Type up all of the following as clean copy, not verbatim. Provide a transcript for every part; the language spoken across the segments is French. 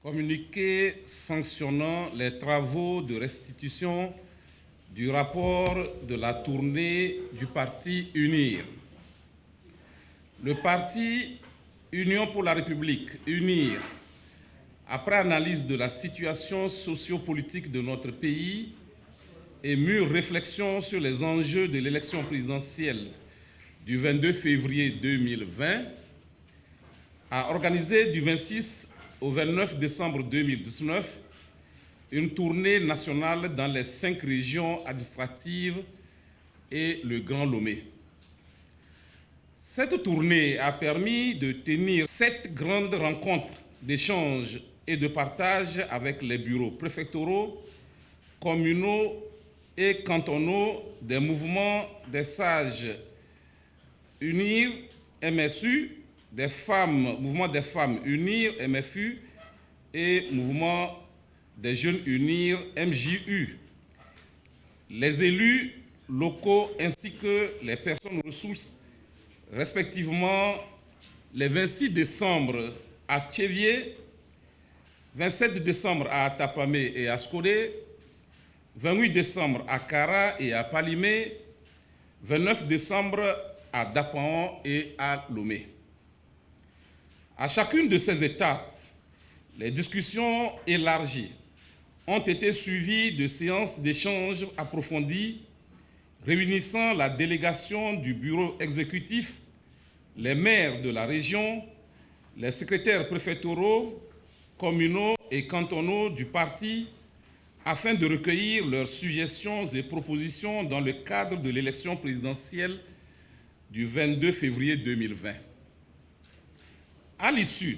Communiqué sanctionnant les travaux de restitution du rapport de la tournée du parti UNIR. Le parti Union pour la République, UNIR, après analyse de la situation sociopolitique de notre pays et mûre réflexion sur les enjeux de l'élection présidentielle du 22 février 2020, a organisé du 26 au 29 décembre 2019 une tournée nationale dans les 5 régions administratives et le Grand Lomé. Cette tournée a permis de tenir 7 grandes rencontres d'échange et de partage avec les bureaux préfectoraux, communaux et cantonaux des mouvements des sages UNIR, MSU, des femmes, mouvement des femmes UNIR, MFU et mouvement des jeunes UNIR, MJU. Les élus locaux ainsi que les personnes ressources, respectivement les 26 décembre à Tchévier, 27 décembre à Tapamé et à Skodé, 28 décembre à Kara et à Palimé, 29 décembre à Dapaon et à Lomé. À chacune de ces étapes, les discussions élargies ont été suivies de séances d'échange approfondies réunissant la délégation du bureau exécutif, les maires de la région, les secrétaires préfectoraux, communaux et cantonaux du parti afin de recueillir leurs suggestions et propositions dans le cadre de l'élection présidentielle du 22 février 2020. À l'issue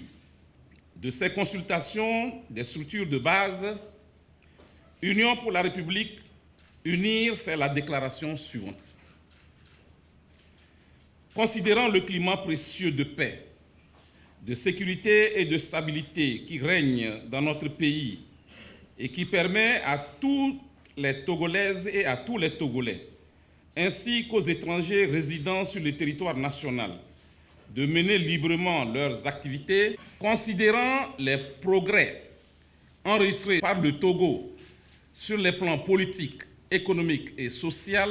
de ces consultations des structures de base, Union pour la République, UNIR, fait la déclaration suivante. Considérant le climat précieux de paix, de sécurité et de stabilité qui règne dans notre pays et qui permet à toutes les Togolaises et à tous les Togolais, ainsi qu'aux étrangers résidant sur le territoire national, de mener librement leurs activités, considérant les progrès enregistrés par le Togo sur les plans politiques, économiques et social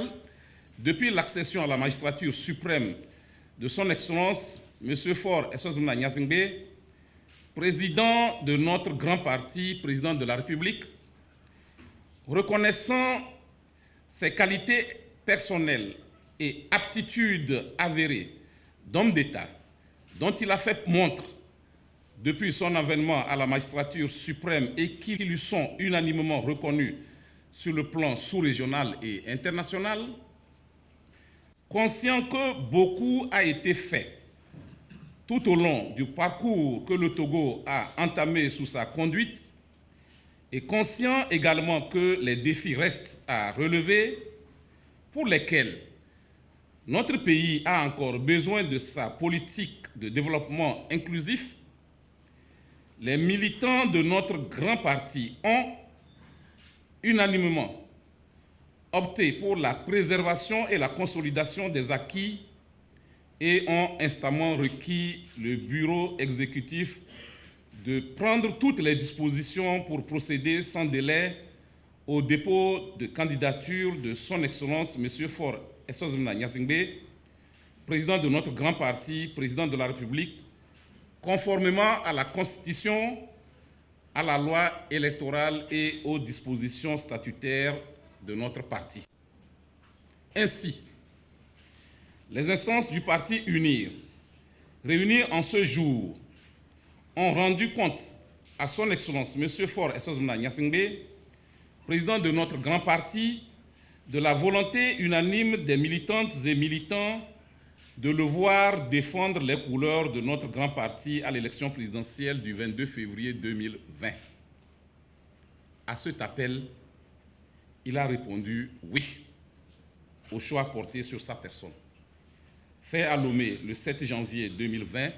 depuis l'accession à la magistrature suprême de son Excellence M. Faure Essozumna Gnassingbé, président de notre grand parti, président de la République, reconnaissant ses qualités personnelles et aptitudes avérées d'homme d'État dont il a fait montre depuis son avènement à la magistrature suprême et qui lui sont unanimement reconnus sur le plan sous-régional et international, conscient que beaucoup a été fait tout au long du parcours que le Togo a entamé sous sa conduite et conscient également que les défis restent à relever pour lesquels notre pays a encore besoin de sa politique de développement inclusif, les militants de notre grand parti ont unanimement opté pour la préservation et la consolidation des acquis et ont instamment requis le bureau exécutif de prendre toutes les dispositions pour procéder sans délai au dépôt de candidature de son Excellence M. Faure Essozumna Gnassingbé, président de notre grand parti, président de la République, conformément à la Constitution, à la loi électorale et aux dispositions statutaires de notre parti. Ainsi, les instances du parti UNIR, réunies en ce jour, ont rendu compte à son Excellence M. Faure Essozumna Gnassingbé, président de notre grand parti, de la volonté unanime des militantes et militants de le voir défendre les couleurs de notre grand parti à l'élection présidentielle du 22 février 2020. À cet appel, il a répondu oui au choix porté sur sa personne. Fait à Lomé le 7 janvier 2020,